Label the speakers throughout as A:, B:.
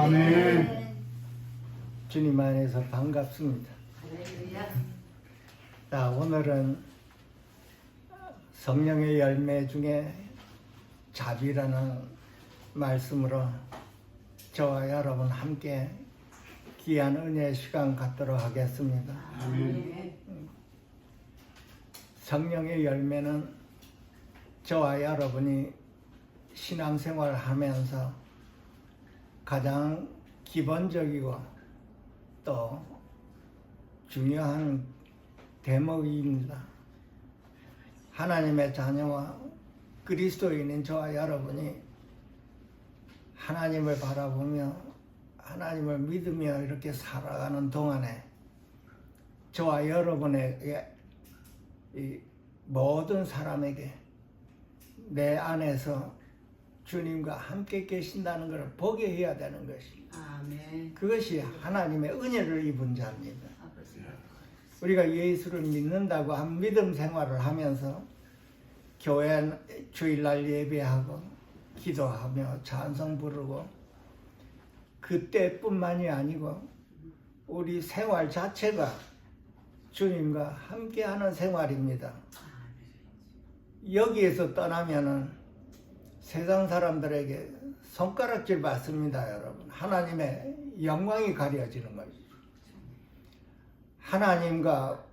A: 아멘.
B: 주님 안에서 반갑습니다. 자, 오늘은 성령의 열매 중에 자비라는 말씀으로 저와 여러분 함께 귀한 은혜의 시간 갖도록 하겠습니다.
A: 아멘.
B: 성령의 열매는 저와 여러분이 신앙생활을 하면서 가장 기본적이고 또 중요한 대목입니다. 하나님의 자녀와 그리스도인인 저와 여러분이 하나님을 바라보며 하나님을 믿으며 이렇게 살아가는 동안에 저와 여러분에게 이 모든 사람에게 내 안에서 주님과 함께 계신다는 것을 보게 해야 되는 것입니다.
C: 아멘.
B: 그것이 하나님의 은혜를 입은 자입니다. 우리가 예수를 믿는다고 한 믿음 생활을 하면서 교회 주일날 예배하고 기도하며 찬송 부르고 그때뿐만이 아니고 우리 생활 자체가 주님과 함께하는 생활입니다. 여기에서 떠나면은 세상 사람들에게 손가락질 받습니다, 여러분. 하나님의 영광이 가려지는 것이죠. 하나님과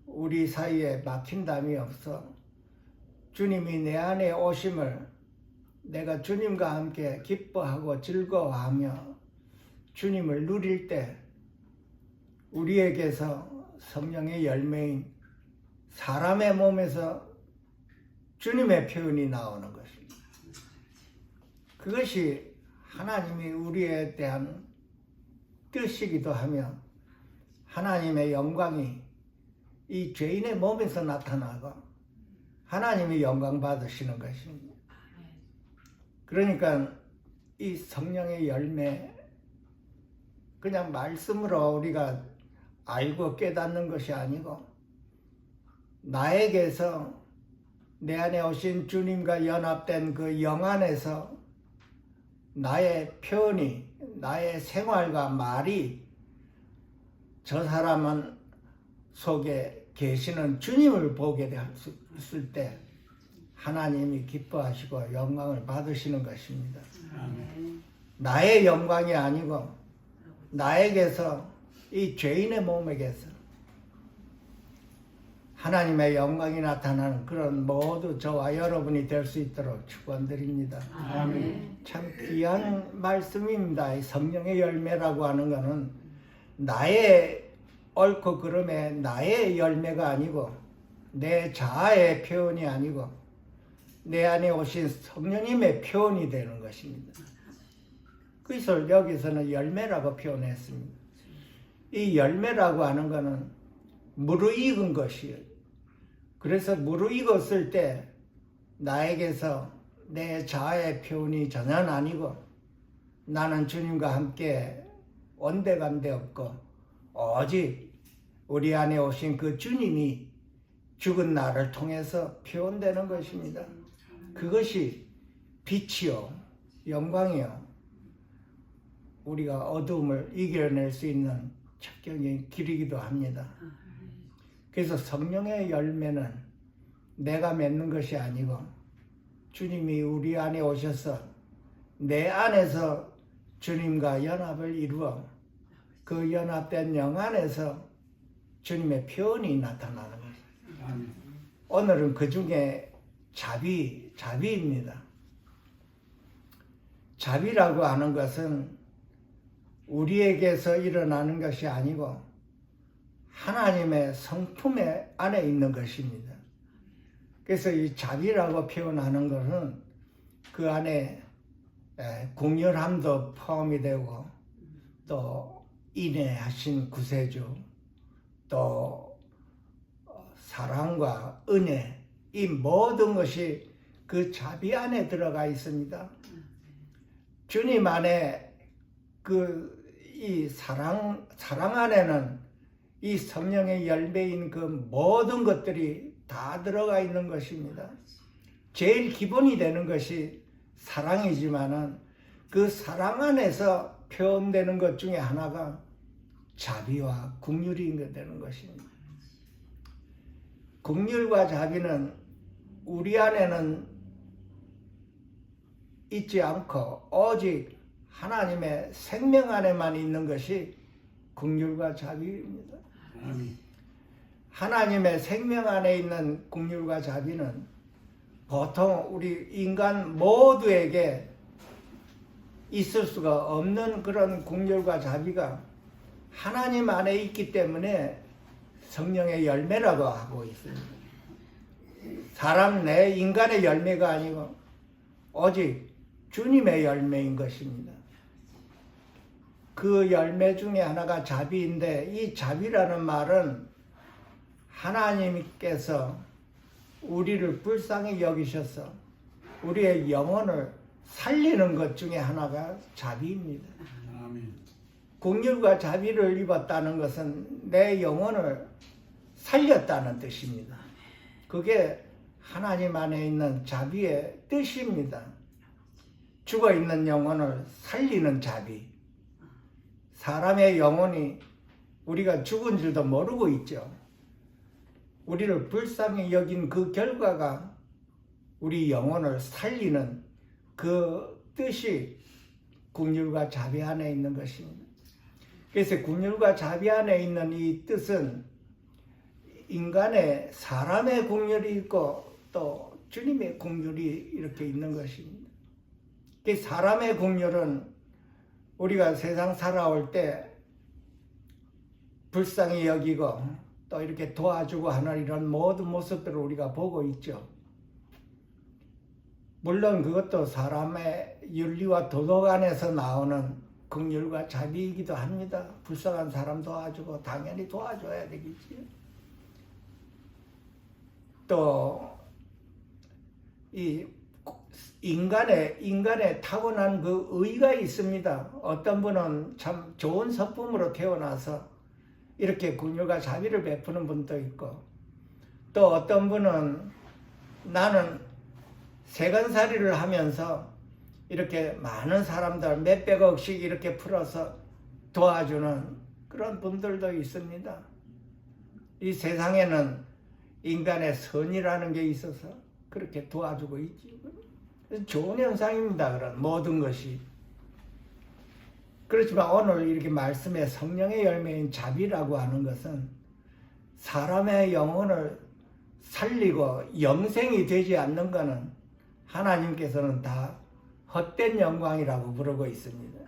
B: 우리 사이에 막힌 담이 없어 주님이 내 안에 오심을 내가 주님과 함께 기뻐하고 즐거워하며 주님을 누릴 때 우리에게서 성령의 열매인 사람의 몸에서 주님의 표현이 나오는 것입니다. 그것이 하나님이 우리에 대한 뜻이기도 하며 하나님의 영광이 이 죄인의 몸에서 나타나고 하나님이 영광 받으시는 것입니다. 그러니까 이 성령의 열매 그냥 말씀으로 우리가 알고 깨닫는 것이 아니고 나에게서 내 안에 오신 주님과 연합된 그 영 안에서 나의 표현이 나의 생활과 말이 저 사람은 속에 계시는 주님을 보게 됐을 때 하나님이 기뻐하시고 영광을 받으시는 것입니다.
C: 아멘.
B: 나의 영광이 아니고 나에게서 이 죄인의 몸에게서 하나님의 영광이 나타나는 그런 모두 저와 여러분이 될 수 있도록 축원드립니다.
C: 아멘.
B: 참 귀한 말씀입니다. 이 성령의 열매라고 하는 것은 나의 옳고 그름의 나의 열매가 아니고 내 자아의 표현이 아니고 내 안에 오신 성령님의 표현이 되는 것입니다. 그래서 여기서는 열매라고 표현했습니다. 이 열매라고 하는 것은 무르익은 것이에요. 그래서 무르익었을 때 나에게서 내 자아의 표현이 전혀 아니고 나는 주님과 함께 온데간데 없고 오직 우리 안에 오신 그 주님이 죽은 나를 통해서 표현되는 것입니다. 그것이 빛이요 영광이요 우리가 어두움을 이겨낼 수 있는 척경의 길이기도 합니다. 그래서 성령의 열매는 내가 맺는 것이 아니고 주님이 우리 안에 오셔서 내 안에서 주님과 연합을 이루어 그 연합된 영 안에서 주님의 표현이 나타나는 것입니다. 오늘은 그 중에 자비입니다. 자비라고 하는 것은 우리에게서 일어나는 것이 아니고 하나님의 성품 안에 있는 것입니다. 그래서 이 자비라고 표현하는 것은 그 안에 공연함도 포함이 되고 또 인애하신 구세주 또 사랑과 은혜 이 모든 것이 그 자비 안에 들어가 있습니다. 주님 안에 이 사랑 안에는 이 성령의 열매인 그 모든 것들이 다 들어가 있는 것입니다. 제일 기본이 되는 것이 사랑이지만은 그 사랑 안에서 표현되는 것 중에 하나가 자비와 긍휼이 되는 것입니다. 긍휼과 자비는 우리 안에는 있지 않고 오직 하나님의 생명 안에만 있는 것이 긍휼과 자비입니다. 하나님의 생명 안에 있는 긍휼과 자비는 보통 우리 인간 모두에게 있을 수가 없는 그런 긍휼과 자비가 하나님 안에 있기 때문에 성령의 열매라고 하고 있습니다. 사람 내 인간의 열매가 아니고 오직 주님의 열매인 것입니다. 그 열매 중에 하나가 자비인데 이 자비라는 말은 하나님께서 우리를 불쌍히 여기셔서 우리의 영혼을 살리는 것 중에 하나가 자비입니다. 긍휼과 자비를 입었다는 것은 내 영혼을 살렸다는 뜻입니다. 그게 하나님 안에 있는 자비의 뜻입니다. 죽어있는 영혼을 살리는 자비. 사람의 영혼이 우리가 죽은 줄도 모르고 있죠. 우리를 불쌍히 여긴 그 결과가 우리 영혼을 살리는 그 뜻이 긍휼과 자비 안에 있는 것입니다. 그래서 긍휼과 자비 안에 있는 이 뜻은 인간의 사람의 긍휼이 있고 또 주님의 긍휼이 이렇게 있는 것입니다. 그 사람의 긍휼은 우리가 세상 살아올 때 불쌍히 여기고 또 이렇게 도와주고 하는 이런 모든 모습들을 우리가 보고 있죠. 물론 그것도 사람의 윤리와 도덕 안에서 나오는 긍휼과 자비이기도 합니다. 불쌍한 사람 도와주고 당연히 도와줘야 되겠지. 또 이 인간의 타고난 그 의가 있습니다. 어떤 분은 참 좋은 성품으로 태어나서 이렇게 긍휼과 자비를 베푸는 분도 있고, 또 어떤 분은 나는 세간살이를 하면서 이렇게 많은 사람들 몇백억씩 이렇게 풀어서 도와주는 그런 분들도 있습니다. 이 세상에는 인간의 선이라는 게 있어서 그렇게 도와주고 있지. 좋은 현상입니다. 그런 모든 것이. 그렇지만 오늘 이렇게 말씀에 성령의 열매인 자비라고 하는 것은 사람의 영혼을 살리고 영생이 되지 않는 것은 하나님께서는 다 헛된 영광이라고 부르고 있습니다.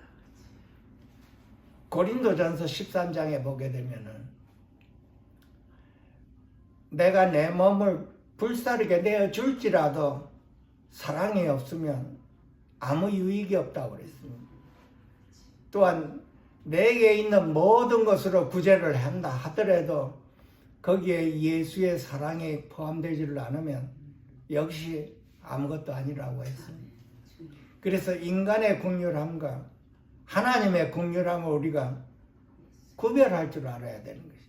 B: 고린도전서 13장에 보게 되면은 내가 내 몸을 불사르게 내어 줄지라도 사랑이 없으면 아무 유익이 없다고 그랬습니다. 또한 내게 있는 모든 것으로 구제를 한다 하더라도 거기에 예수의 사랑이 포함되지를 않으면 역시 아무것도 아니라고 했습니다. 그래서 인간의 긍휼함과 하나님의 긍휼함을 우리가 구별할 줄 알아야 되는 것입니다.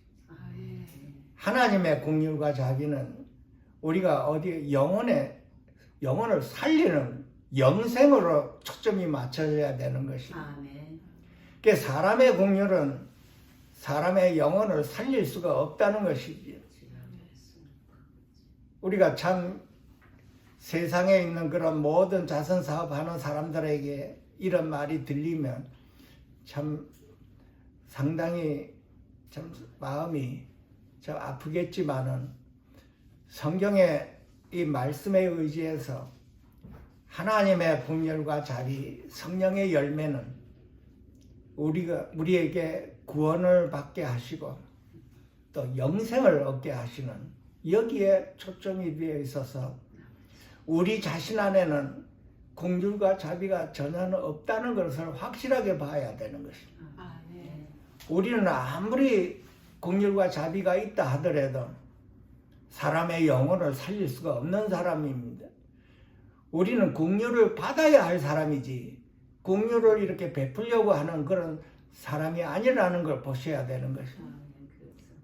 B: 하나님의 긍휼과 자비는 우리가 어디 영혼을 살리는 영생으로 초점이 맞춰져야 되는 것입니다. 그래서 사람의 긍휼은 사람의 영혼을 살릴 수가 없다는 것이지요. 우리가 참 세상에 있는 그런 모든 자선사업 하는 사람들에게 이런 말이 들리면 참 상당히 참 마음이 참 아프겠지만은 성경의 이 말씀에 의지해서 하나님의 긍휼과 자비, 성령의 열매는 우리에게 구원을 받게 하시고 또 영생을 얻게 하시는 여기에 초점이 되어 있어서 우리 자신 안에는 긍휼과 자비가 전혀 없다는 것을 확실하게 봐야 되는 것입니다. 우리는 아무리 긍휼과 자비가 있다 하더라도 사람의 영혼을 살릴 수가 없는 사람입니다. 우리는 긍휼을 받아야 할 사람이지 긍휼을 이렇게 베풀려고 하는 그런 사람이 아니라는 걸 보셔야 되는 것입니다.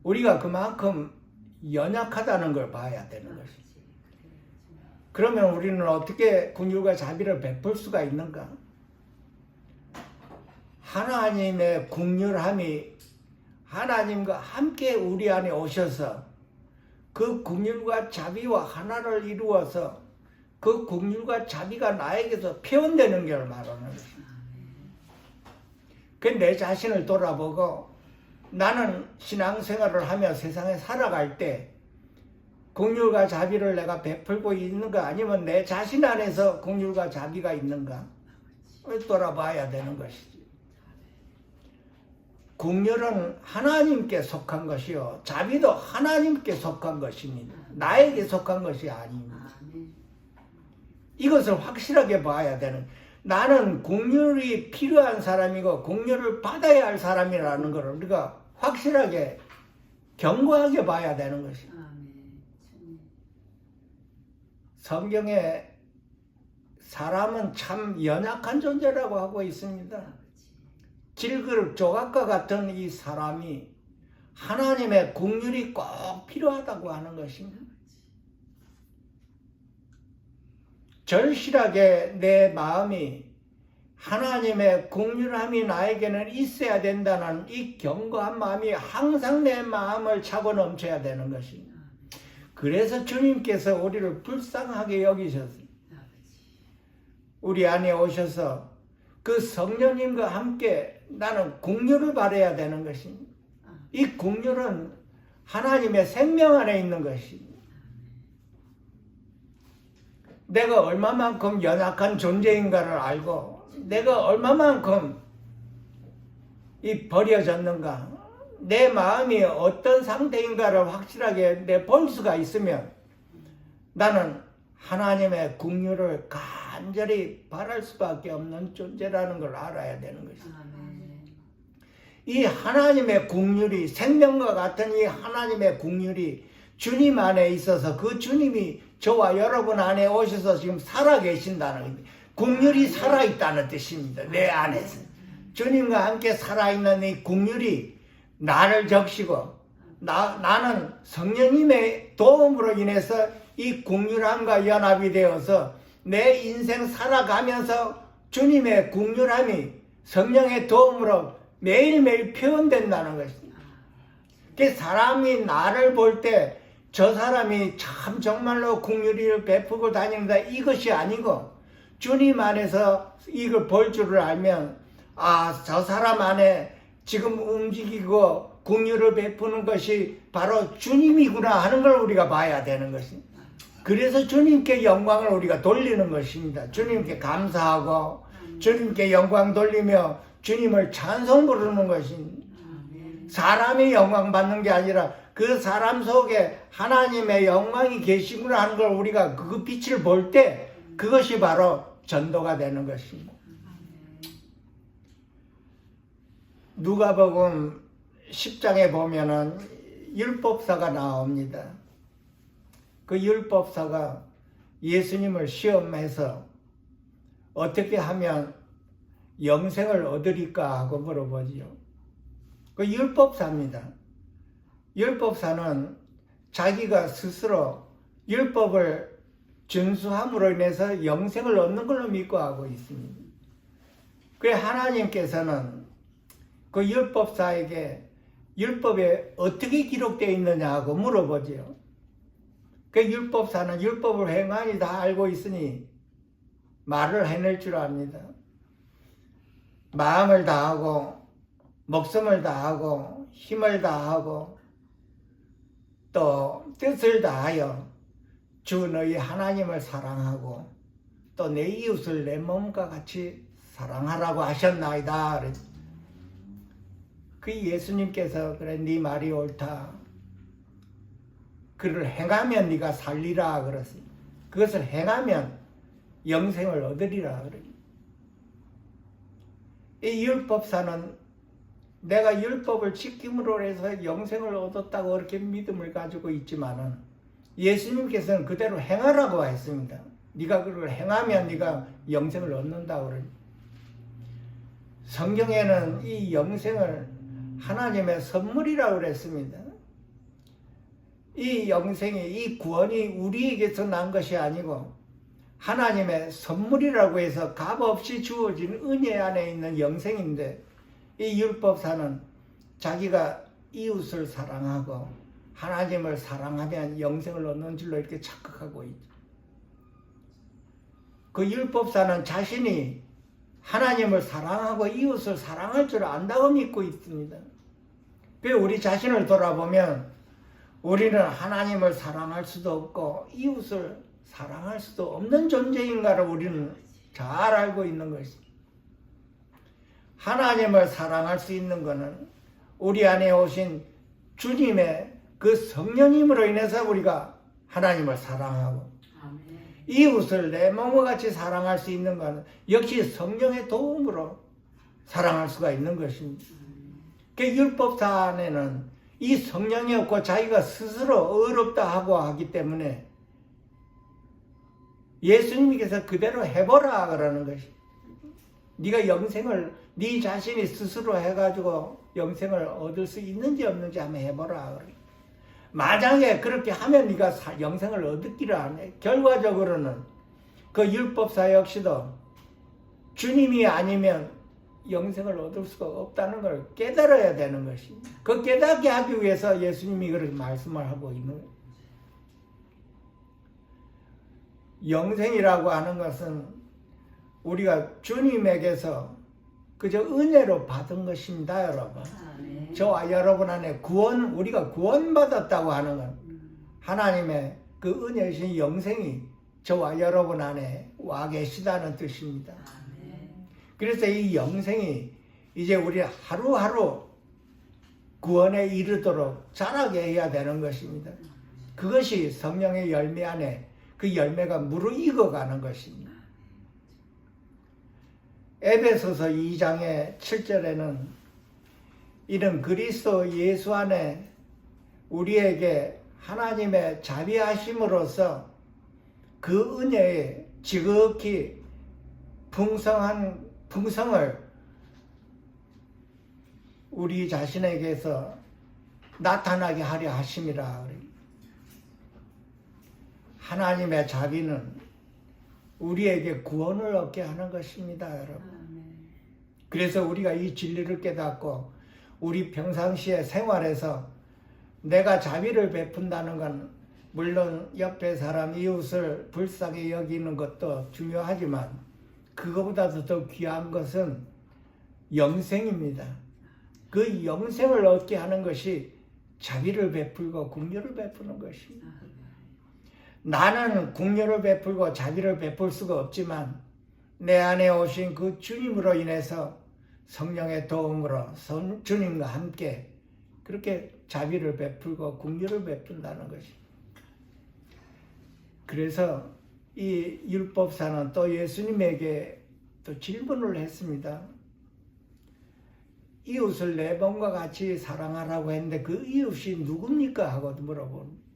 B: 우리가 그만큼 연약하다는 걸 봐야 되는 것입니다. 그러면 우리는 어떻게 긍휼과 자비를 베풀 수가 있는가? 하나님의 긍휼함이 하나님과 함께 우리 안에 오셔서 그 긍휼과 자비와 하나를 이루어서 그 긍휼과 자비가 나에게서 표현되는 걸 말하는 것입니다. 그 내 자신을 돌아보고 나는 신앙생활을 하며 세상에 살아갈 때 긍휼과 자비를 내가 베풀고 있는가 아니면 내 자신 안에서 긍휼과 자비가 있는가 돌아봐야 되는 것이지. 긍휼은 하나님께 속한 것이요 자비도 하나님께 속한 것입니다. 나에게 속한 것이 아닙니다. 이것을 확실하게 봐야 되는, 나는 긍휼이 필요한 사람이고 긍휼을 받아야 할 사람이라는 것을 우리가 확실하게 견고하게 봐야 되는 것입니다. 성경에 사람은 참 연약한 존재라고 하고 있습니다. 질그릇 조각과 같은 이 사람이 하나님의 긍휼이 꼭 필요하다고 하는 것입니다. 절실하게 내 마음이 하나님의 긍휼함이 나에게는 있어야 된다는 이 견고한 마음이 항상 내 마음을 차고 넘쳐야 되는 것입니다. 그래서 주님께서 우리를 불쌍하게 여기셔서 우리 안에 오셔서 그 성령님과 함께 나는 긍휼을 바라야 되는 것입니다. 이 긍휼은 하나님의 생명 안에 있는 것입니다. 내가 얼마만큼 연약한 존재인가를 알고 내가 얼마만큼 이 버려졌는가, 내 마음이 어떤 상태인가를 확실하게 내 볼 수가 있으면 나는 하나님의 긍휼을 간절히 바랄 수밖에 없는 존재라는 걸 알아야 되는 것입니다. 이 하나님의 긍휼이, 생명과 같은 이 하나님의 긍휼이 주님 안에 있어서 그 주님이 저와 여러분 안에 오셔서 지금 살아계신다는 겁니다. 긍휼이 살아있다는 뜻입니다. 내 안에서 주님과 함께 살아있는 이 긍휼이 나를 적시고 나는 성령님의 도움으로 인해서 이 긍휼함과 연합이 되어서 내 인생 살아가면서 주님의 긍휼함이 성령의 도움으로 매일매일 표현된다는 것입니다. 그 사람이 나를 볼 때 저 사람이 참 정말로 긍휼을 베푸고 다닌다 이것이 아니고 주님 안에서 이걸 볼 줄을 알면 저 사람 안에 지금 움직이고 긍휼을 베푸는 것이 바로 주님이구나 하는 걸 우리가 봐야 되는 것입니다. 그래서 주님께 영광을 우리가 돌리는 것입니다. 주님께 감사하고 주님께 영광 돌리며 주님을 찬송 부르는 것입니다. 사람이 영광 받는 게 아니라 그 사람 속에 하나님의 영광이 계시구나 하는 걸 우리가 그 빛을 볼 때 그것이 바로 전도가 되는 것입니다. 누가복음 10장에 보면은 율법사가 나옵니다. 그 율법사가 예수님을 시험해서 어떻게 하면 영생을 얻으리까 하고 물어보지요. 그 율법사입니다. 율법사는 자기가 스스로 율법을 준수함으로 인해서 영생을 얻는 걸로 믿고 하고 있습니다. 그래 하나님께서는 그 율법사에게 율법에 어떻게 기록되어 있느냐 하고 물어보지요. 그 율법사는 율법을 행하니 다 알고 있으니 말을 해낼 줄 압니다. 마음을 다하고 목숨을 다하고 힘을 다하고 또 뜻을 다하여 주 너희 하나님을 사랑하고 또 내 이웃을 내 몸과 같이 사랑하라고 하셨나이다. 그 예수님께서 그래 네 말이 옳다. 그를 행하면 네가 살리라 그랬어요. 그것을 행하면 영생을 얻으리라 그래요. 이 율법사는 내가 율법을 지킴으로 해서 영생을 얻었다고 그렇게 믿음을 가지고 있지만은 예수님께서는 그대로 행하라고 했습니다. 네가 그걸 행하면 네가 영생을 얻는다고 그래요. 성경에는 이 영생을 하나님의 선물이라고 그랬습니다. 이 영생이, 이 구원이 우리에게서 난 것이 아니고 하나님의 선물이라고 해서 값없이 주어진 은혜 안에 있는 영생인데 이 율법사는 자기가 이웃을 사랑하고 하나님을 사랑하면 영생을 얻는 줄로 이렇게 착각하고 있죠. 그 율법사는 자신이 하나님을 사랑하고 이웃을 사랑할 줄 안다고 믿고 있습니다. 그 우리 자신을 돌아보면 우리는 하나님을 사랑할 수도 없고 이웃을 사랑할 수도 없는 존재인가를 우리는 잘 알고 있는 것입니다. 하나님을 사랑할 수 있는 것은 우리 안에 오신 주님의 그 성령님으로 인해서 우리가 하나님을 사랑하고
C: 아멘.
B: 이웃을 내 몸과 같이 사랑할 수 있는 것은 역시 성령의 도움으로 사랑할 수가 있는 것입니다. 그 율법사 안에는 이 성령이 없고 자기가 스스로 어렵다 하고 하기 때문에 예수님께서 그대로 해보라 그러는 것이. 네가 영생을 네 자신이 스스로 해가지고 영생을 얻을 수 있는지 없는지 한번 해보라 그래. 만약에 그렇게 하면 네가 영생을 얻기를 안 해. 결과적으로는 그 율법사 역시도 주님이 아니면 영생을 얻을 수가 없다는 걸 깨달아야 되는 것입니다. 그 깨닫게 하기 위해서 예수님이 그렇게 말씀을 하고 있는 거예요. 영생이라고 하는 것은 우리가 주님에게서 그저 은혜로 받은 것입니다, 여러분.
C: 아멘.
B: 저와 여러분 안에 우리가 구원받았다고 하는 건 하나님의 그 은혜이신 영생이 저와 여러분 안에 와 계시다는 뜻입니다.
C: 아멘.
B: 그래서 이 영생이 이제 우리 하루하루 구원에 이르도록 자라게 해야 되는 것입니다. 그것이 성령의 열매 안에 그 열매가 무르익어가는 것입니다. 에베소서 2장의 7절에는 이는 그리스도 예수 안에 우리에게 하나님의 자비하심으로써 그 은혜의 지극히 풍성을 우리 자신에게서 나타나게 하려 하심이라. 하나님의 자비는 우리에게 구원을 얻게 하는 것입니다, 여러분. 그래서 우리가 이 진리를 깨닫고 우리 평상시에 생활에서 내가 자비를 베푼다는 건 물론 옆에 사람 이웃을 불쌍히 여기는 것도 중요하지만 그거보다도 더 귀한 것은 영생입니다. 그 영생을 얻게 하는 것이 자비를 베풀고 긍휼을 베푸는 것입니다. 나는 긍휼을 베풀고 자비를 베풀 수가 없지만 내 안에 오신 그 주님으로 인해서 성령의 도움으로 주님과 함께 그렇게 자비를 베풀고 긍휼을 베푼다는 것입니다. 그래서 이 율법사는 또 예수님에게 또 질문을 했습니다. 이웃을 내 몸과 같이 사랑하라고 했는데 그 이웃이 누굽니까? 하고 물어봅니다.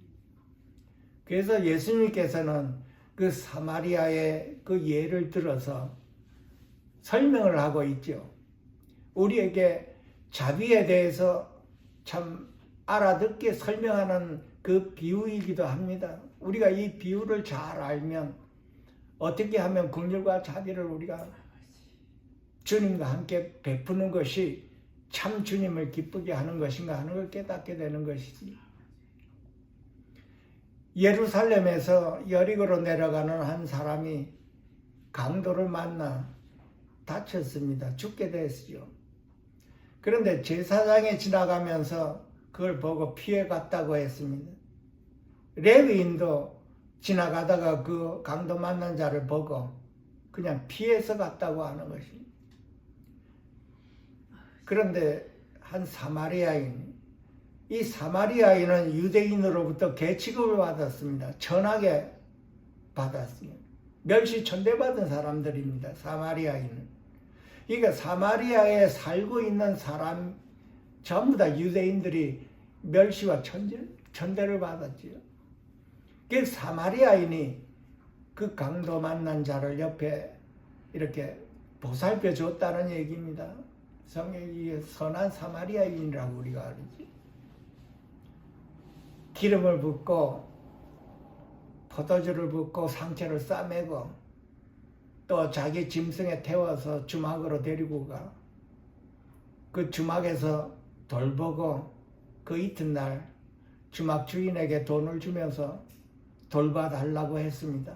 B: 그래서 예수님께서는 그 사마리아의 그 예를 들어서 설명을 하고 있죠. 우리에게 자비에 대해서 참 알아듣게 설명하는 그 비유이기도 합니다. 우리가 이 비유를 잘 알면 어떻게 하면 긍휼과 자비를 우리가 주님과 함께 베푸는 것이 참 주님을 기쁘게 하는 것인가 하는 걸 깨닫게 되는 것이지. 예루살렘에서 여리고로 내려가는 한 사람이 강도를 만나 다쳤습니다. 죽게 됐죠. 그런데 제사장이 지나가면서 그걸 보고 피해 갔다고 했습니다. 레위인도 지나가다가 그 강도 만난 자를 보고 그냥 피해서 갔다고 하는 것입니다. 그런데 한 사마리아인, 이 사마리아인은 유대인으로부터 계취급을 받았습니다. 천하게 받았습니다. 멸시 천대받은 사람들입니다. 사마리아인은. 그러니까 사마리아에 살고 있는 사람 전부 다 유대인들이 멸시와 천대를 받았지요. 그 사마리아인이 그 강도 만난 자를 옆에 이렇게 보살펴 줬다는 얘기입니다. 성경이 선한 사마리아인이라고 우리가 알지. 기름을 붓고 포도주를 붓고 상처를 싸매고 또 자기 짐승에 태워서 주막으로 데리고 가. 그 주막에서 돌보고 그 이튿날 주막 주인에게 돈을 주면서 돌봐달라고 했습니다.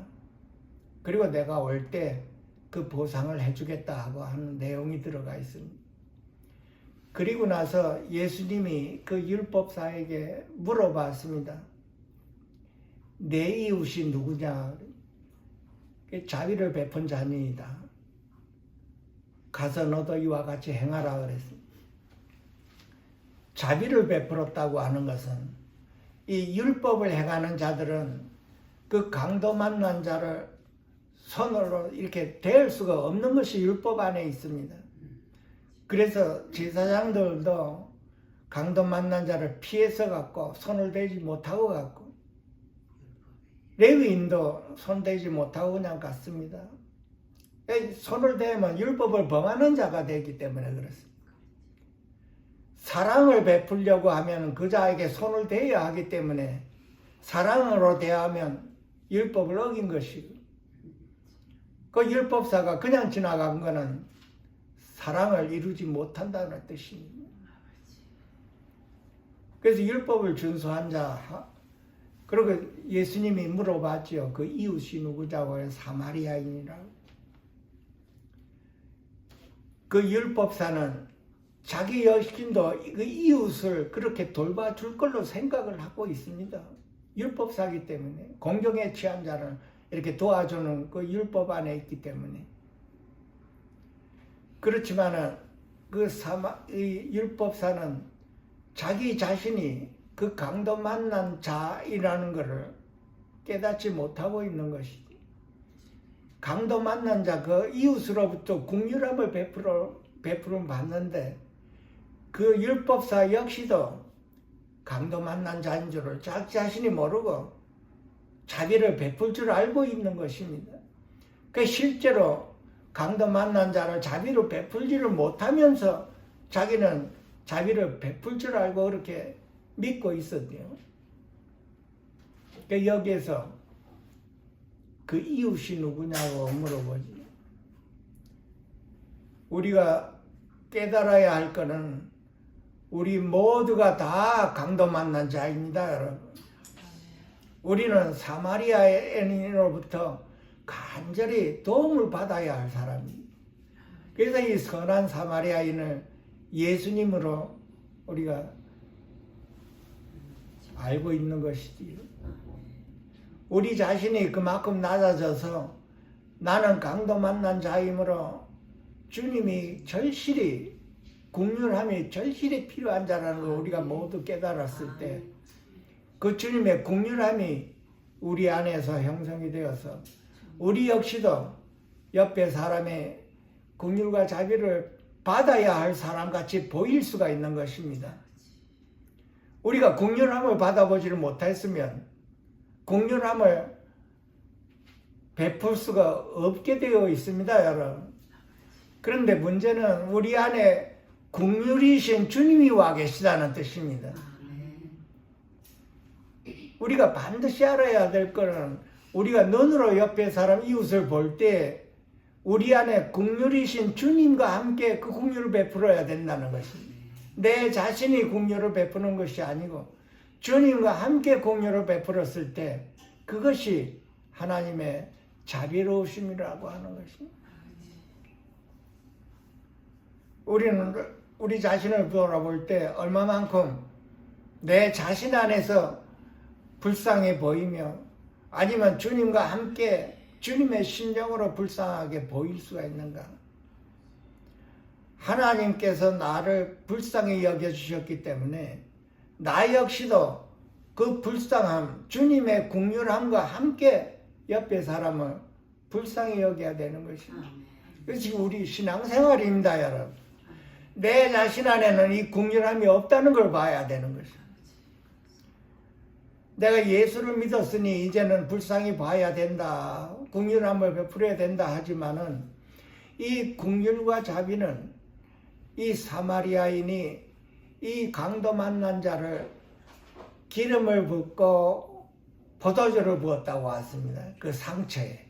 B: 그리고 내가 올 때 그 보상을 해주겠다 하고 하는 내용이 들어가 있습니다. 그리고 나서 예수님이 그 율법사에게 물어봤습니다. 내 이웃이 누구냐? 자비를 베푼 자녀이다. 가서 너도 이와 같이 행하라 그랬습니다. 자비를 베풀었다고 하는 것은 이 율법을 행하는 자들은 그 강도 만난 자를 손으로 이렇게 대할 수가 없는 것이 율법 안에 있습니다. 그래서 제사장들도 강도 만난 자를 피해서 갖고 손을 대지 못하고 갖고 레위인도 손 대지 못하고 그냥 갔습니다. 손을 대면 율법을 범하는 자가 되기 때문에 그렇습니다. 사랑을 베풀려고 하면 그 자에게 손을 대어야 하기 때문에 사랑으로 대하면 율법을 어긴 것이고 그 율법사가 그냥 지나간 것은 사랑을 이루지 못한다는 뜻입니다. 그래서 율법을 준수한 자, 그리고 예수님이 물어봤죠. 그 이웃이 누구냐고 해서 사마리아인이라고. 그 율법사는 자기 여신도 그 이웃을 그렇게 돌봐줄 걸로 생각을 하고 있습니다. 율법사기 때문에 공경에 취한 자를 이렇게 도와주는 그 율법 안에 있기 때문에. 그렇지만은 이 율법사는 자기 자신이 그 강도 만난 자이라는 것을 깨닫지 못하고 있는 것이지. 강도 만난 자 그 이웃으로부터 긍휼함을 베풀음 받는데 그 율법사 역시도 강도 만난 자인 줄을 자기 자신이 모르고 자비를 베풀 줄 알고 있는 것입니다. 그 실제로 강도 만난 자를 자비로 베풀지를 못하면서 자기는 자비를 베풀 줄 알고 그렇게 믿고 있었대요. 그 여기에서 그 이웃이 누구냐고 물어보지. 우리가 깨달아야 할 것은 우리 모두가 다 강도 만난 자입니다, 여러분. 우리는 사마리아인으로부터 간절히 도움을 받아야 할 사람입니다. 그래서 이 선한 사마리아인을 예수님으로 우리가 알고 있는 것이지요. 우리 자신이 그만큼 낮아져서 나는 강도 만난 자이므로 주님이 절실히 긍휼함이 절실히 필요한 자라는 걸 우리가 모두 깨달았을 때 그 주님의 긍휼함이 우리 안에서 형성이 되어서 우리 역시도 옆에 사람의 긍휼과 자비를 받아야 할 사람같이 보일 수가 있는 것입니다. 우리가 긍휼함을 받아보지를 못했으면 긍휼함을 베풀 수가 없게 되어 있습니다, 여러분. 그런데 문제는 우리 안에 긍휼이신 주님이 와 계시다는 뜻입니다. 우리가 반드시 알아야 될 것은 우리가 눈으로 옆에 사람 이웃을 볼 때 우리 안에 긍휼이신 주님과 함께 그 긍휼을 베풀어야 된다는 것입니다. 내 자신이 긍휼을 베푸는 것이 아니고 주님과 함께 긍휼을 베풀었을 때 그것이 하나님의 자비로우심이라고 하는 것입니다. 우리는 우리 자신을 돌아볼 때 얼마만큼 내 자신 안에서 불쌍해 보이며 아니면 주님과 함께 주님의 심정으로 불쌍하게 보일 수가 있는가? 하나님께서 나를 불쌍히 여겨주셨기 때문에 나 역시도 그 불쌍함, 주님의 긍휼함과 함께 옆에 사람을 불쌍히 여겨야 되는 것입니다. 그래서 지금 우리 신앙생활입니다, 여러분. 내 자신 안에는 이 긍휼함이 없다는 걸 봐야 되는 것입니다. 내가 예수를 믿었으니 이제는 불쌍히 봐야 된다, 긍휼함을 베풀어야 된다 하지만은 이 긍휼과 자비는 이 사마리아인이 이 강도 만난 자를 기름을 붓고 포도주를 부었다고 왔습니다. 그 상처에.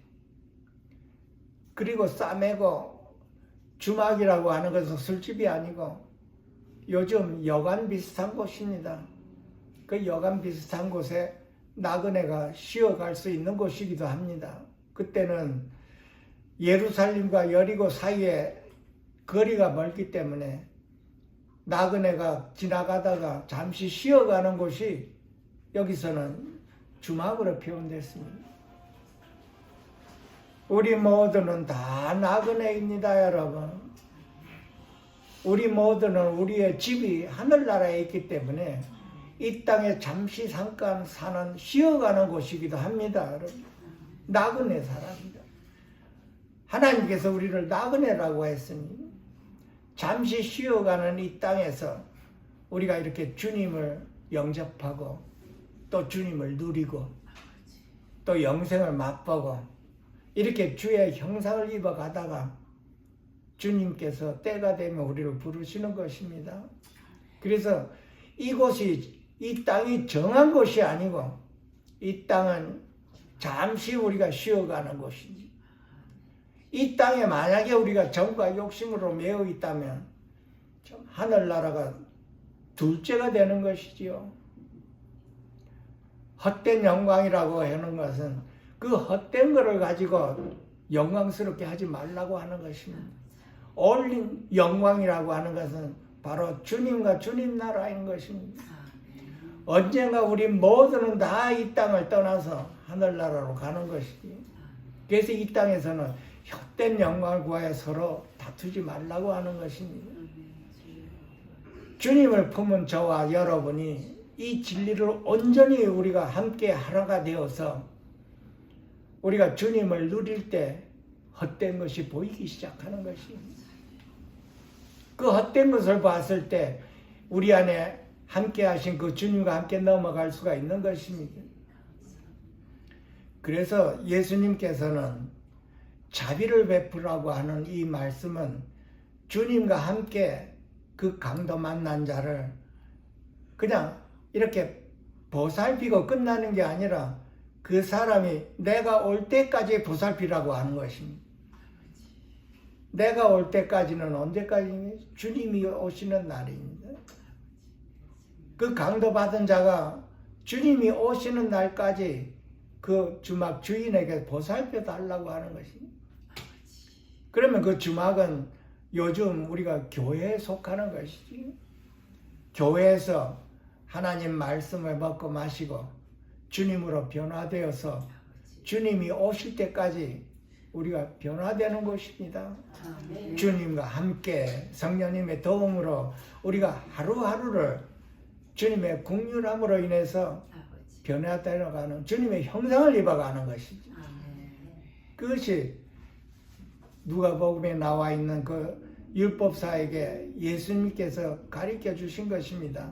B: 그리고 싸매고 주막이라고 하는 것은 술집이 아니고 요즘 여관 비슷한 곳입니다. 그 여관 비슷한 곳에 나그네가 쉬어갈 수 있는 곳이기도 합니다. 그때는 예루살렘과 여리고 사이에 거리가 멀기 때문에 나그네가 지나가다가 잠시 쉬어가는 곳이 여기서는 주막으로 표현됐습니다. 우리 모두는 다 나그네입니다, 여러분. 우리 모두는 우리의 집이 하늘나라에 있기 때문에 이 땅에 잠시 잠깐 사는 쉬어가는 곳이기도 합니다, 여러분. 나그네 사람입니다. 하나님께서 우리를 나그네라고 했으니 잠시 쉬어가는 이 땅에서 우리가 이렇게 주님을 영접하고 또 주님을 누리고 또 영생을 맛보고 이렇게 주의 형상을 입어가다가 주님께서 때가 되면 우리를 부르시는 것입니다. 그래서 이곳이 이 땅이 정한 곳이 아니고 이 땅은 잠시 우리가 쉬어가는 곳이지. 이 땅에 만약에 우리가 정과 욕심으로 매여 있다면 하늘나라가 둘째가 되는 것이지요. 헛된 영광이라고 하는 것은 그 헛된 것을 가지고 영광스럽게 하지 말라고 하는 것입니다. 옳은 영광이라고 하는 것은 바로 주님과 주님 나라인 것입니다. 언젠가 우리 모두는 다 이 땅을 떠나서 하늘나라로 가는 것이지. 그래서 이 땅에서는 헛된 영광을 구하여 서로 다투지 말라고 하는 것입니다. 주님을 품은 저와 여러분이 이 진리를 온전히 우리가 함께 하나가 되어서 우리가 주님을 누릴 때 헛된 것이 보이기 시작하는 것입니다. 그 헛된 것을 봤을 때 우리 안에 함께 하신 그 주님과 함께 넘어갈 수가 있는 것입니다. 그래서 예수님께서는 자비를 베푸라고 하는 이 말씀은 주님과 함께 그 강도 만난 자를 그냥 이렇게 보살피고 끝나는 게 아니라 그 사람이 내가 올 때까지 보살피라고 하는 것입니다. 내가 올 때까지는 언제까지니? 주님이 오시는 날입니다. 그 강도 받은 자가 주님이 오시는 날까지 그 주막 주인에게 보살펴 달라고 하는 것입니다. 그러면 그 주막은 요즘 우리가 교회에 속하는 것이지. 교회에서 하나님 말씀을 먹고 마시고 주님으로 변화되어서 주님이 오실 때까지 우리가 변화되는 것입니다. 주님과 함께 성령님의 도움으로 우리가 하루하루를 주님의 긍휼함으로 인해서 변화되어가는 주님의 형상을 입어가는 것이죠. 그것이 누가복음에 나와 있는 그 율법사에게 예수님께서 가르쳐 주신 것입니다.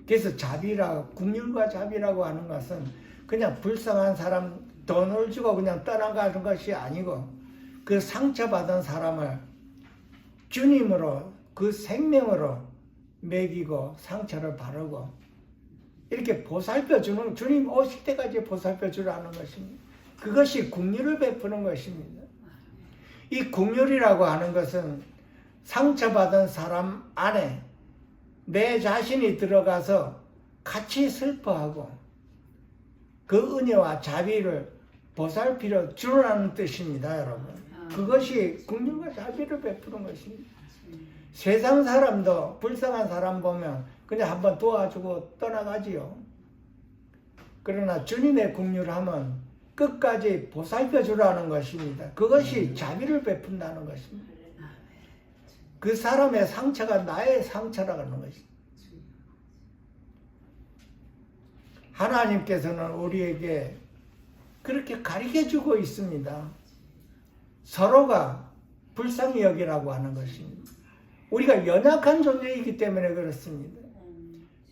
B: 그래서 자비라, 긍휼과 자비라고 하는 것은 그냥 불쌍한 사람 돈을 주고 그냥 떠나가는 것이 아니고 그 상처받은 사람을 주님으로 그 생명으로 먹이고 상처를 바르고 이렇게 보살펴주는, 주님 오실 때까지 보살펴주라는 것입니다. 그것이 긍휼을 베푸는 것입니다. 이 긍휼이라고 하는 것은 상처받은 사람 안에 내 자신이 들어가서 같이 슬퍼하고 그 은혜와 자비를 보살피려 주라는 뜻입니다, 여러분. 그것이 긍휼과 자비를 베푸는 것입니다. 세상 사람도 불쌍한 사람 보면 그냥 한번 도와주고 떠나가지요. 그러나 주님의 긍휼함은 끝까지 보살펴 주라는 것입니다. 그것이 자비를 베푼다는 것입니다. 그 사람의 상처가 나의 상처라는 것입니다. 하나님께서는 우리에게 그렇게 가르쳐 주고 있습니다. 서로가 불쌍히 여기라고 하는 것입니다. 우리가 연약한 존재이기 때문에 그렇습니다.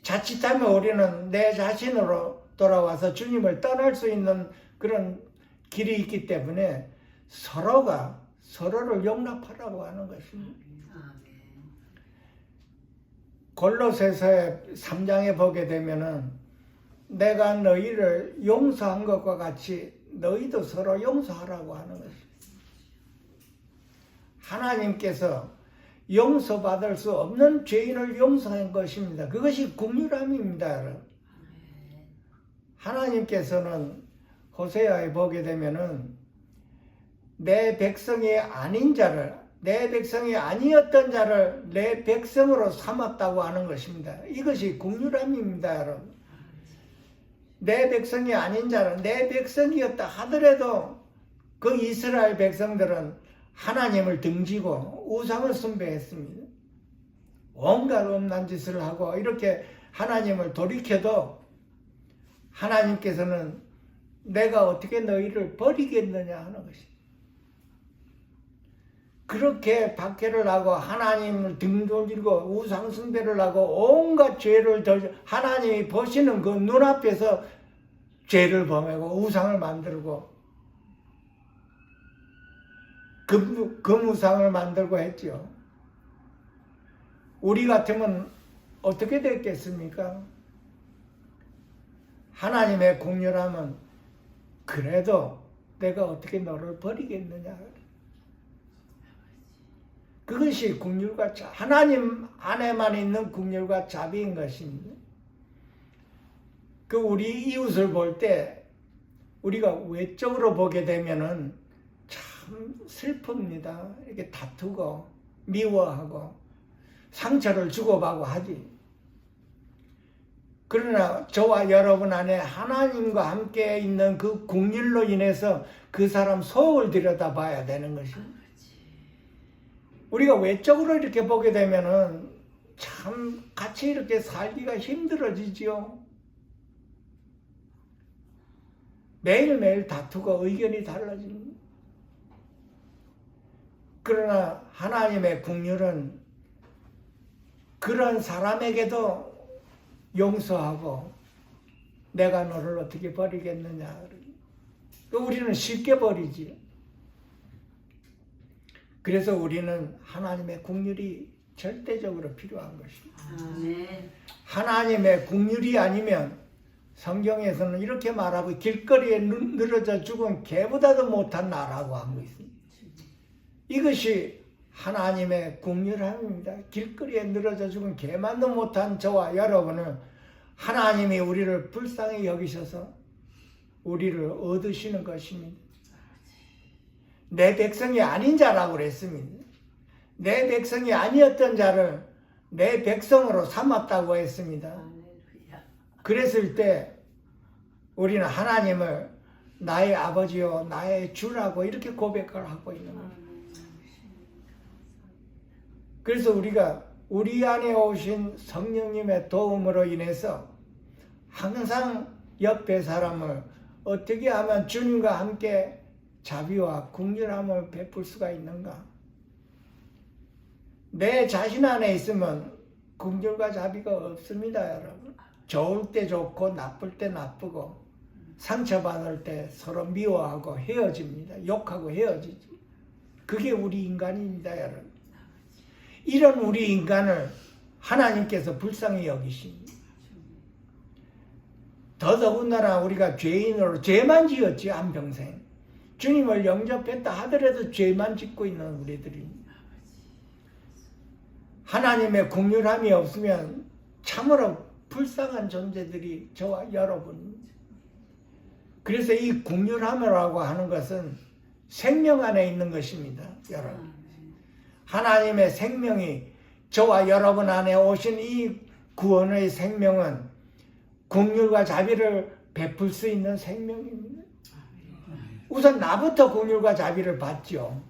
B: 자칫하면 우리는 내 자신으로 돌아와서 주님을 떠날 수 있는 그런 길이 있기 때문에 서로가 서로를 용납하라고 하는 것입니다. 골로새서 3장에 보게 되면은 내가 너희를 용서한 것과 같이 너희도 서로 용서하라고 하는 것입니다. 하나님께서 용서받을 수 없는 죄인을 용서한 것입니다. 그것이 긍휼함입니다, 여러분. 하나님께서는 호세아에 보게 되면은 내 백성이 아닌 자를, 내 백성이 아니었던 자를 내 백성으로 삼았다고 하는 것입니다. 이것이 긍휼함입니다, 여러분. 내 백성이 아닌 자는 내 백성이었다 하더라도 그 이스라엘 백성들은 하나님을 등지고 우상을 숭배했습니다. 온갖 음란 짓을 하고 이렇게 하나님을 돌이켜도 하나님께서는 내가 어떻게 너희를 버리겠느냐 하는 것입니다. 그렇게 박해를 하고 하나님을 등돌리고 우상 숭배를 하고 온갖 죄를 하나님이 보시는 그 눈앞에서 죄를 범하고 우상을 만들고 금우상을 만들고 했죠. 우리 같으면 어떻게 됐겠습니까? 하나님의 긍휼함은 그래도 내가 어떻게 너를 버리겠느냐. 그것이 긍휼과 하나님 안에만 있는 긍휼과 자비인 것입니다. 그 우리 이웃을 볼 때 우리가 외적으로 보게 되면은 참 슬픕니다. 이렇게 다투고 미워하고 상처를 주고받고 하지. 그러나 저와 여러분 안에 하나님과 함께 있는 그 긍휼로 인해서 그 사람 속을 들여다봐야 되는 것입니다. 우리가 외적으로 이렇게 보게 되면은 참 같이 이렇게 살기가 힘들어지지요. 매일매일 다투고 의견이 달라집니다. 그러나 하나님의 긍휼은 그런 사람에게도 용서하고 내가 너를 어떻게 버리겠느냐. 우리는 쉽게 버리지. 그래서 우리는 하나님의 긍휼이 절대적으로 필요한 것입니다.
C: 아멘.
B: 하나님의 긍휼이 아니면 성경에서는 이렇게 말하고 길거리에 늘어져 죽은 개보다도 못한 나라고 하고 있습니다. 이것이 하나님의 긍휼함입니다. 길거리에 늘어져 죽은 개만도 못한 저와 여러분을 하나님이 우리를 불쌍히 여기셔서 우리를 얻으시는 것입니다. 내 백성이 아닌 자라고 그랬습니다. 내 백성이 아니었던 자를 내 백성으로 삼았다고 했습니다. 그랬을 때 우리는 하나님을 나의 아버지요 나의 주라고 이렇게 고백을 하고 있는 거예요. 그래서 우리가 우리 안에 오신 성령님의 도움으로 인해서 항상 옆에 사람을 어떻게 하면 주님과 함께 자비와 긍휼함을 베풀 수가 있는가? 내 자신 안에 있으면 긍휼과 자비가 없습니다, 여러분. 좋을 때 좋고 나쁠 때 나쁘고 상처받을 때 서로 미워하고 헤어집니다. 욕하고 헤어지지. 그게 우리 인간입니다, 여러분. 이런 우리 인간을 하나님께서 불쌍히 여기십니다. 더더군다나 우리가 죄인으로 죄만 지었지 한평생. 주님을 영접했다 하더라도 죄만 짓고 있는 우리들입니다. 하나님의 긍휼함이 없으면 참으로 불쌍한 존재들이 저와 여러분입니다. 그래서 이 긍휼함이라고 하는 것은 생명 안에 있는 것입니다, 여러분. 하나님의 생명이 저와 여러분 안에 오신 이 구원의 생명은 긍휼과 자비를 베풀 수 있는 생명입니다. 우선 나부터 긍휼과 자비를 받죠.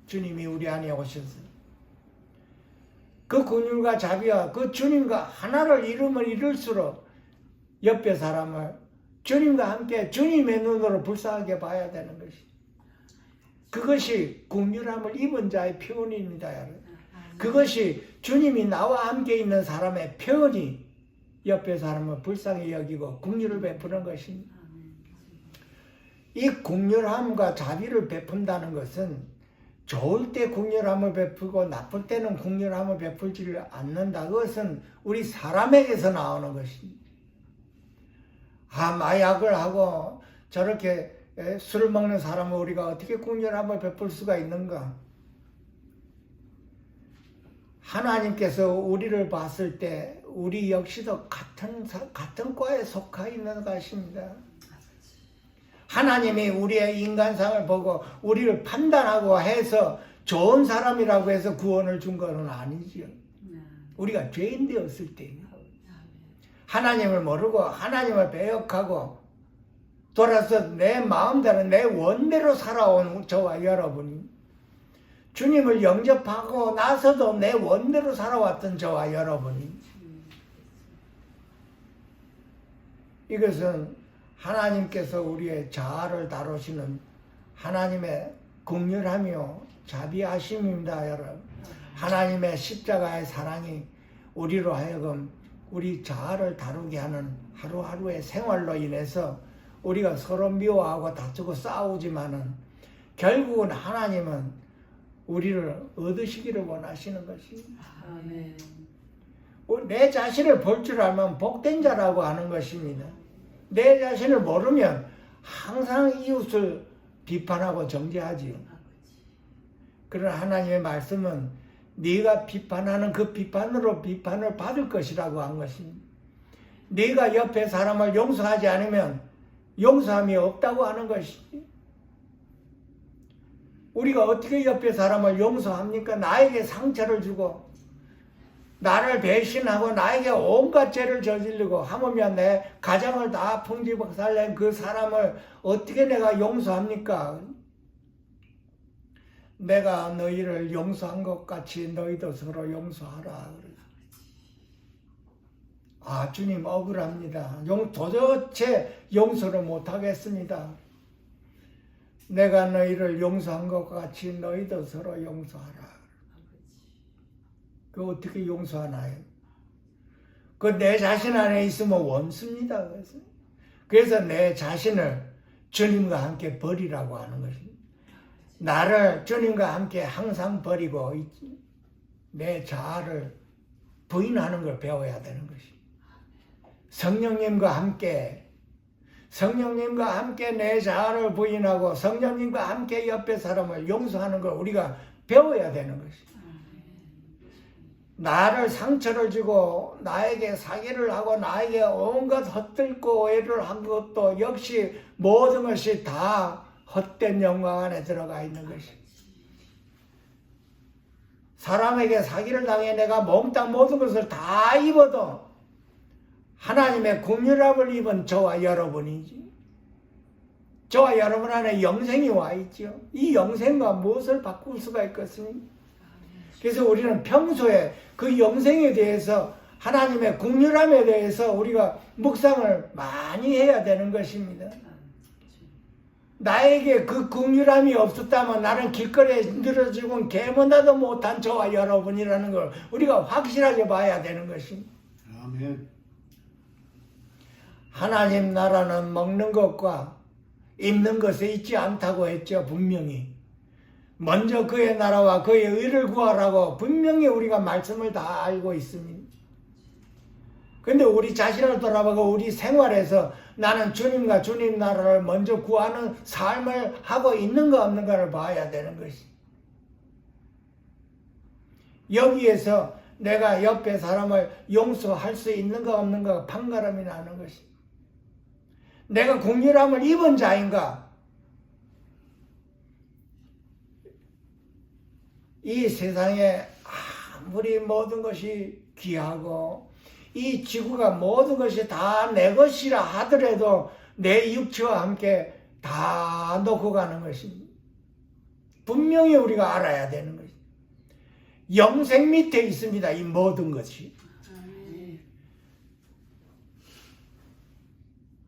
B: 주님이 우리 안에 오셔서. 그 긍휼과 자비와 그 주님과 하나를 이루면 이룰수록 옆에 사람을 주님과 함께 주님의 눈으로 불쌍하게 봐야 되는 것이. 그것이 긍휼함을 입은 자의 표현입니다, 여러분. 그것이 주님이 나와 함께 있는 사람의 표현이 옆에 사람을 불쌍히 여기고 긍휼을 베푸는 것입니다. 이 긍휼함과 자비를 베푼다는 것은 좋을 때 긍휼함을 베풀고 나쁠 때는 긍휼함을 베풀지를 않는다. 그것은 우리 사람에게서 나오는 것입니다. 마약을 하고 저렇게 술을 먹는 사람을 우리가 어떻게 긍휼함을 베풀 수가 있는가? 하나님께서 우리를 봤을 때 우리 역시도 같은 과에 속하 있는 것입니다. 하나님이 우리의 인간상을 보고 우리를 판단하고 해서 좋은 사람이라고 해서 구원을 준 것은 아니지요. 우리가 죄인 되었을 때 하나님을 모르고 하나님을 배역하고 돌아서 내 마음대로 내 원대로 살아온 저와 여러분이, 주님을 영접하고 나서도 내 원대로 살아왔던 저와 여러분이, 이것은 하나님께서 우리의 자아를 다루시는 하나님의 긍휼하며 자비하심입니다, 여러분. 하나님의 십자가의 사랑이 우리로 하여금 우리 자아를 다루게 하는 하루하루의 생활로 인해서 우리가 서로 미워하고 다투고 싸우지만은 결국은 하나님은 우리를 얻으시기를 원하시는 것입니다.
C: 아멘.
B: 내 자신을 볼 줄 알면 복된 자라고 하는 것입니다. 내 자신을 모르면 항상 이웃을 비판하고 정죄하지요. 그러나 하나님의 말씀은 네가 비판하는 그 비판으로 비판을 받을 것이라고 한 것입니다. 네가 옆에 사람을 용서하지 않으면 용서함이 없다고 하는 것이지. 우리가 어떻게 옆에 사람을 용서합니까? 나에게 상처를 주고 나를 배신하고 나에게 온갖 죄를 저지르고 하물며 내 가정을 다 풍지박살낸 그 사람을 어떻게 내가 용서합니까? 내가 너희를 용서한 것 같이 너희도 서로 용서하라. 아, 주님 억울합니다. 도대체 용서를 못하겠습니다. 내가 너희를 용서한 것 같이 너희도 서로 용서하라. 그 어떻게 용서하나요? 그 내 자신 안에 있으면 원수입니다. 그래서 내 자신을 주님과 함께 버리라고 하는 것입니다. 나를 주님과 함께 항상 버리고 내 자아를 부인하는 걸 배워야 되는 것입니다. 성령님과 함께 내 자아를 부인하고 성령님과 함께 옆에 사람을 용서하는 걸 우리가 배워야 되는 것입니다. 나를 상처를 주고 나에게 사기를 하고 나에게 온갖 헛들고 오해를 한 것도 역시 모든 것이 다 헛된 영광 안에 들어가 있는 것입니다. 사람에게 사기를 당해 내가 몽땅 모든 것을 다 입어도 하나님의 긍휼함을 입은 저와 여러분이지. 저와 여러분 안에 영생이 와 있죠. 이 영생과 무엇을 바꿀 수가 있겠습니까? 그래서 우리는 평소에 그 영생에 대해서 하나님의 긍휼함에 대해서 우리가 묵상을 많이 해야 되는 것입니다. 나에게 그 긍휼함이 없었다면 나는 길거리에 늘어 죽은 개문다도 못한 저와 여러분이라는 걸 우리가 확실하게 봐야 되는 것입니다.
A: 아멘.
B: 하나님 나라는 먹는 것과 입는 것에 있지 않다고 했죠. 분명히 먼저 그의 나라와 그의 의를 구하라고 분명히 우리가 말씀을 다 알고 있습니다. 근데 우리 자신을 돌아보고 우리 생활에서 나는 주님과 주님 나라를 먼저 구하는 삶을 하고 있는가 없는가를 봐야 되는 것이. 여기에서 내가 옆에 사람을 용서할 수 있는가 없는가 판가름이 나는 것이. 내가 긍휼함을 입은 자인가? 이 세상에 아무리 모든 것이 귀하고 이 지구가 모든 것이 다 내 것이라 하더라도 내 육체와 함께 다 놓고 가는 것입니다. 분명히 우리가 알아야 되는 것입니다. 영생 밑에 있습니다. 이 모든 것이.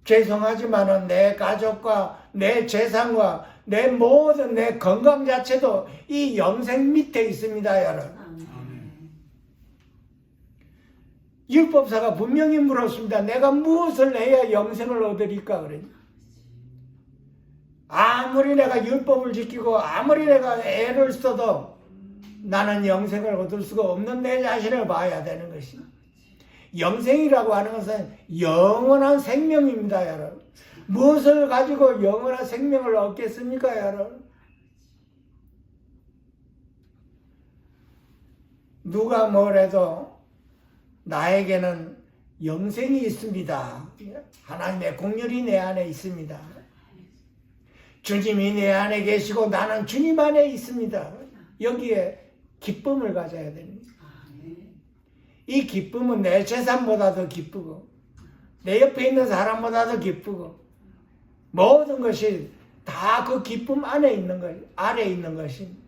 B: 죄송하지만은 내 가족과 내 재산과 내 모든 내 건강 자체도 이 영생 밑에 있습니다, 여러분. 율법사가 분명히 물었습니다. 내가 무엇을 해야 영생을 얻으리까? 그래. 아무리 내가 율법을 지키고 아무리 내가 애를 써도 나는 영생을 얻을 수가 없는 내 자신을 봐야 되는 것입니다. 영생이라고 하는 것은 영원한 생명입니다, 여러분. 무엇을 가지고 영원한 생명을 얻겠습니까, 여러분? 누가 뭐래도 나에게는 영생이 있습니다. 하나님의 공렬이 내 안에 있습니다. 주님이 내 안에 계시고 나는 주님 안에 있습니다. 여기에 기쁨을 가져야 됩니다. 이 기쁨은 내 재산보다도 기쁘고 내 옆에 있는 사람보다도 기쁘고 모든 것이 다 그 기쁨 안에 있는 것, 아래 있는 것입니다.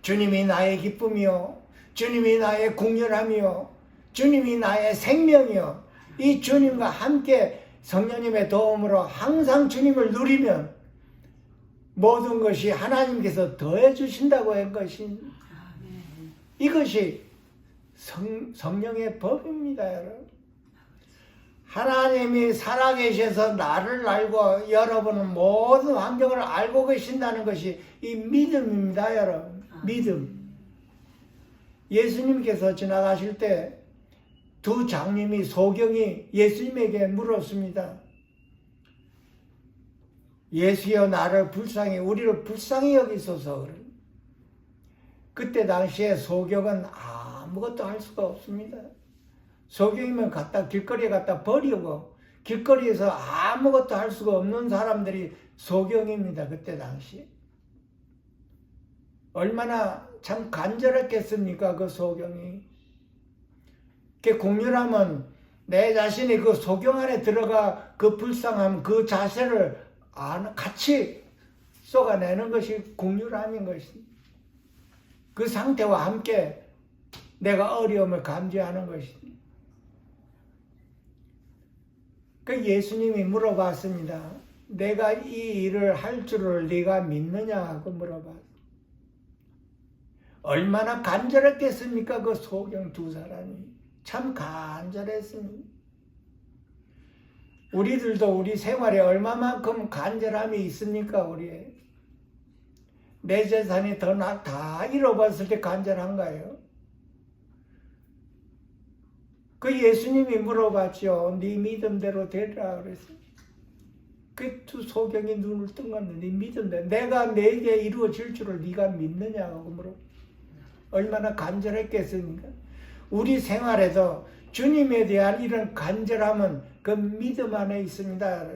B: 주님이 나의 기쁨이요, 주님이 나의 공렬함이요, 주님이 나의 생명이요. 이 주님과 함께 성령님의 도움으로 항상 주님을 누리면 모든 것이 하나님께서 더해 주신다고 한 것입니다. 이것이 성령의 법입니다, 여러분. 하나님이 살아계셔서 나를 알고 여러분은 모든 환경을 알고 계신다는 것이 이 믿음입니다, 여러분. 믿음. 예수님께서 지나가실 때 두 장님이 소경이 예수님에게 물었습니다. 예수여 나를 불쌍히 우리를 불쌍히 여기소서. 그때 당시에 소경은 아무것도 할 수가 없습니다. 소경이면 길거리에 갖다 버리고 길거리에서 아무것도 할 수가 없는 사람들이 소경입니다. 그때 당시. 얼마나 참 간절했겠습니까? 그 소경이. 그 공렬함은 내 자신이 그 소경 안에 들어가 그 불쌍함, 그 자세를 같이 쏟아내는 것이 공렬함인 것입니다. 그 상태와 함께 내가 어려움을 감지하는 것입니다. 그 예수님이 물어봤습니다. 내가 이 일을 할 줄을 네가 믿느냐 하고 물어봤습니다. 얼마나 간절했겠습니까? 그 소경 두 사람이. 참 간절했습니다. 우리들도 우리 생활에 얼마만큼 간절함이 있습니까? 우리의 내 재산이 다 잃어버렸을 때 간절한가요? 그 예수님이 물어봤죠. 네 믿음대로 되리라 그랬어요. 그 두 소경이 눈을 뜬 건데 네 믿음대로 내가 내게 이루어질 줄을 네가 믿느냐고 물어. 얼마나 간절했겠습니까? 우리 생활에도 주님에 대한 이런 간절함은 그 믿음 안에 있습니다.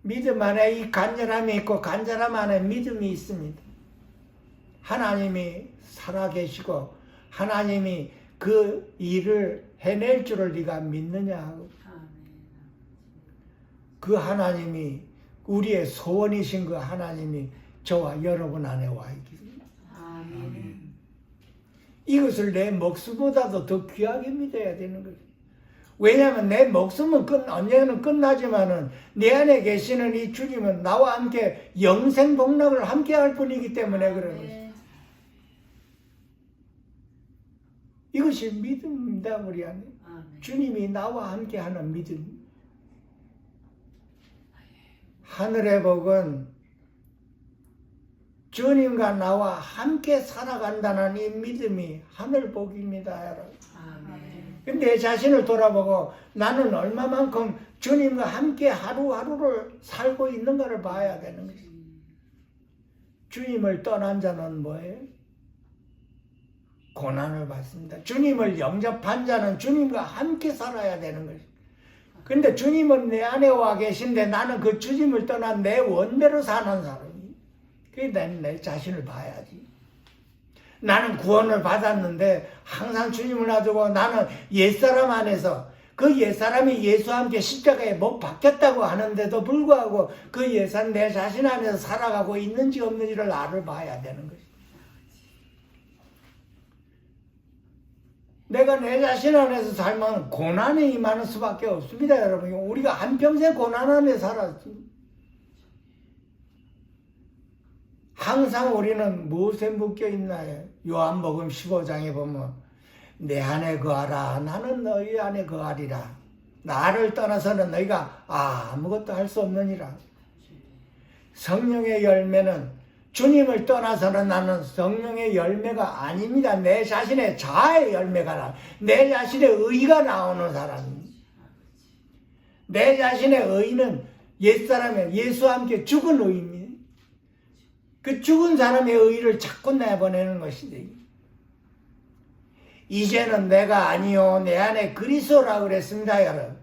B: 믿음 안에 이 간절함이 있고 간절함 안에 믿음이 있습니다. 하나님이 살아계시고 하나님이 그 일을 해낼 줄을 네가 믿느냐 하고 그 하나님이 우리의 소원이신 그 하나님이 저와 여러분 안에 와 있습니다.
C: 아멘.
B: 이것을 내 목숨보다도 더 귀하게 믿어야 되는 거죠. 왜냐하면 내 목숨은 언젠가는 끝나지만은 내 안에 계시는 이 주님은 나와 함께 영생 복락을 함께 할 뿐이기 때문에 그런 거죠. 이것이 믿음입니다, 우리 안에. 주님이 나와 함께 하는 믿음. 하늘의 복은 주님과 나와 함께 살아간다는 이 믿음이 하늘복입니다, 여러분. 근데 내 자신을 돌아보고 나는 얼마만큼 주님과 함께 하루하루를 살고 있는가를 봐야 되는 것입니다. 주님을 떠난 자는 뭐예요? 고난을 받습니다. 주님을 영접한 자는 주님과 함께 살아야 되는 것입니다. 근데 주님은 내 안에 와 계신데 나는 그 주님을 떠난 내 원대로 사는 사람이에요. 내 자신을 봐야지. 나는 구원을 받았는데 항상 주님을 놔두고 나는 옛사람 안에서 그 옛사람이 예수와 함께 십자가에 못 박혔다고 하는데도 불구하고 그 옛사람 내 자신 안에서 살아가고 있는지 없는지를 나를 봐야 되는 것이다. 내가 내 자신 안에서 살면 고난에 임하는 수밖에 없습니다, 여러분. 우리가 한평생 고난 안에 살았습니다. 항상 우리는 무엇에 묶여 있나요? 요한복음 15장에 보면 내 안에 거하라 나는 너희 안에 거하리라. 나를 떠나서는 너희가 아무것도 할 수 없느니라. 성령의 열매는 주님을 떠나서는 나는 성령의 열매가 아닙니다. 내 자신의 자아의 열매가 내 자신의 의가 나오는 사람입니다. 내 자신의 의는 옛사람의 예수와 함께 죽은 의입니다. 그 죽은 사람의 의를 자꾸 내보내는 것이지. 이제는 내가 아니요 내 안에 그리스도라고 그랬습니다. 여러분,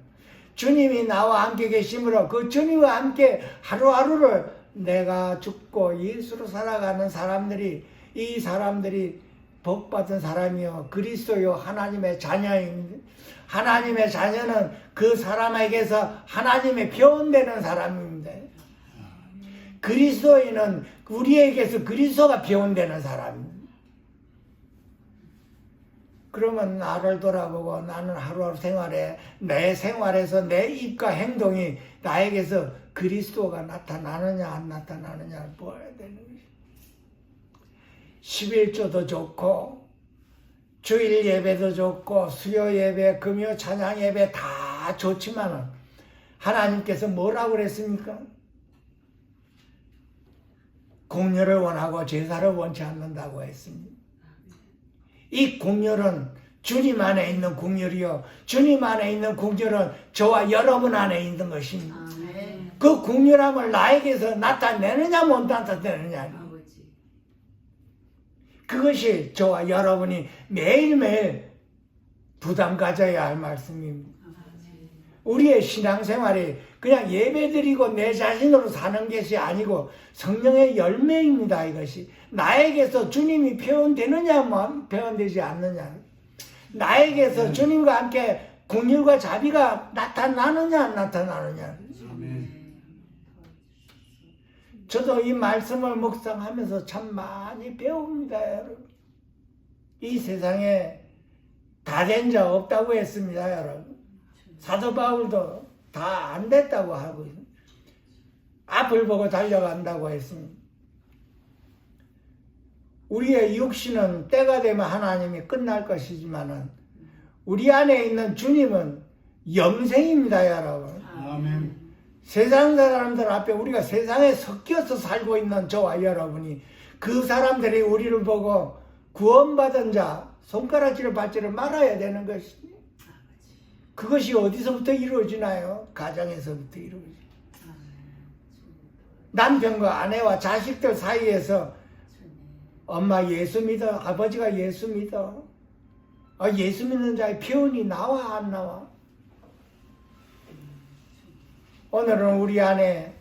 B: 주님이 나와 함께 계심으로 그 주님과 함께 하루하루를 내가 죽고 예수로 살아가는 사람들이, 이 사람들이 복받은 사람이요 그리스도요 하나님의 자녀입니다. 하나님의 자녀는 그 사람에게서 하나님의 표현되는 사람입니다. 그리스도인은 우리에게서 그리스도가 표현되는 사람입니다. 그러면 나를 돌아보고 나는 하루하루 생활에 내 생활에서 내 입과 행동이 나에게서 그리스도가 나타나느냐 안 나타나느냐를 보아야 되는 것입니다. 11조도 좋고 주일 예배도 좋고 수요 예배, 금요 찬양 예배 다 좋지만 하나님께서 뭐라고 그랬습니까? 공료를 원하고 제사를 원치 않는다고 했습니다. 이 공렬은 주님 안에 있는 공렬이요 주님 안에 있는 공렬은 저와 여러분 안에 있는 것입니다.
C: 아멘.
B: 그 공렬함을 나에게서 나타내느냐 못 나타내느냐,
C: 아버지.
B: 그것이 저와 여러분이 매일매일 부담 가져야 할 말씀입니다.
C: 아버지.
B: 우리의 신앙생활이 그냥 예배드리고 내 자신으로 사는 것이 아니고 성령의 열매입니다. 이것이 나에게서 주님이 표현되느냐 뭐 표현되지 않느냐, 나에게서 주님과 함께 긍휼과 자비가 나타나느냐 안 나타나느냐. 저도 이 말씀을 묵상하면서 참 많이 배웁니다. 여러분, 이 세상에 다 된 자 없다고 했습니다. 여러분, 사도 바울도 다 안 됐다고 하고 있습니다. 앞을 보고 달려간다고 했습니다. 우리의 육신은 때가 되면 하나님이 끝날 것이지만은 우리 안에 있는 주님은 영생입니다. 여러분,
A: 아멘.
B: 세상 사람들 앞에 우리가 세상에 섞여서 살고 있는 저와 여러분이 그 사람들이 우리를 보고 구원받은 자 손가락질을 받지를 말아야 되는 것입니다. 그것이 어디서부터 이루어지나요? 가정에서부터 이루어져요. 남편과 아내와 자식들 사이에서 엄마 예수 믿어, 아버지가 예수 믿어, 예수 믿는 자의 표현이 나와 안 나와? 오늘은 우리 안에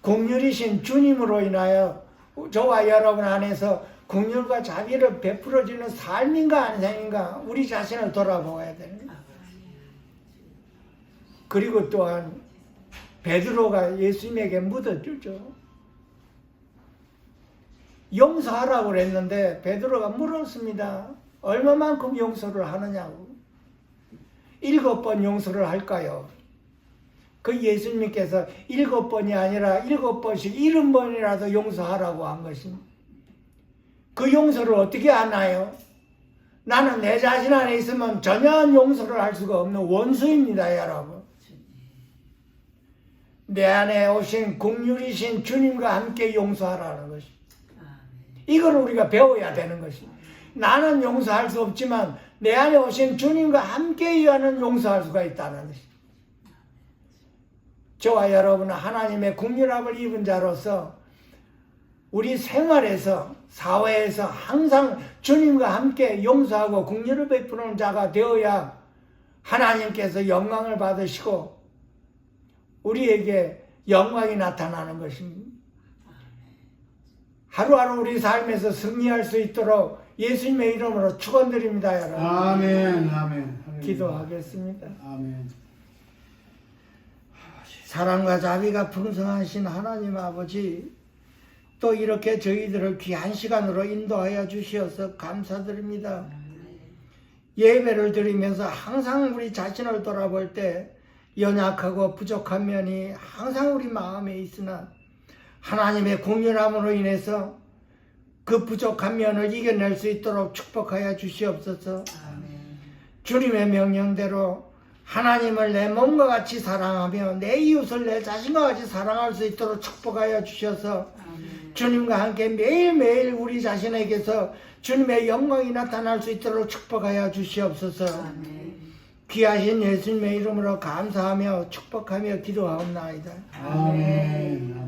B: 긍휼이신 주님으로 인하여 저와 여러분 안에서 긍휼과 자비를 베풀어주는 삶인가 안생인가 우리 자신을 돌아보아야 됩니다. 그리고 또한 베드로가 예수님에게 묻어주죠. 용서하라고 그랬는데 베드로가 물었습니다. 얼마만큼 용서를 하느냐고. 7번 용서를 할까요? 그 예수님께서 7번이 아니라 7번씩 70번이라도 용서하라고 한 것입니다. 그 용서를 어떻게 하나요? 나는 내 자신 안에 있으면 전혀 용서를 할 수가 없는 원수입니다. 여러분, 내 안에 오신 긍휼이신 주님과 함께 용서하라는 것입니다. 이걸 우리가 배워야 되는 것입니다. 나는 용서할 수 없지만 내 안에 오신 주님과 함께 의하는 용서할 수가 있다는 것입니다. 저와 여러분은 하나님의 긍휼함을 입은 자로서 우리 생활에서 사회에서 항상 주님과 함께 용서하고 긍휼을 베푸는 자가 되어야 하나님께서 영광을 받으시고 우리에게 영광이 나타나는 것입니다. 하루하루 우리 삶에서 승리할 수 있도록 예수님의 이름으로 축원드립니다. 여러분,
A: 아멘. 아멘.
B: 기도하겠습니다.
A: 아멘.
B: 사랑과 자비가 풍성하신 하나님 아버지, 또 이렇게 저희들을 귀한 시간으로 인도하여 주시어서 감사드립니다. 예배를 드리면서 항상 우리 자신을 돌아볼 때 연약하고 부족한 면이 항상 우리 마음에 있으나 하나님의 긍휼함으로 인해서 그 부족한 면을 이겨낼 수 있도록 축복하여 주시옵소서. 주님의 명령대로 하나님을 내 몸과 같이 사랑하며 내 이웃을 내 자신과 같이 사랑할 수 있도록 축복하여 주셔서 주님과 함께 매일매일 우리 자신에게서 주님의 영광이 나타날 수 있도록 축복하여 주시옵소서. 귀하신 예수님의 이름으로 감사하며 축복하며 기도하옵나이다.
A: 아멘.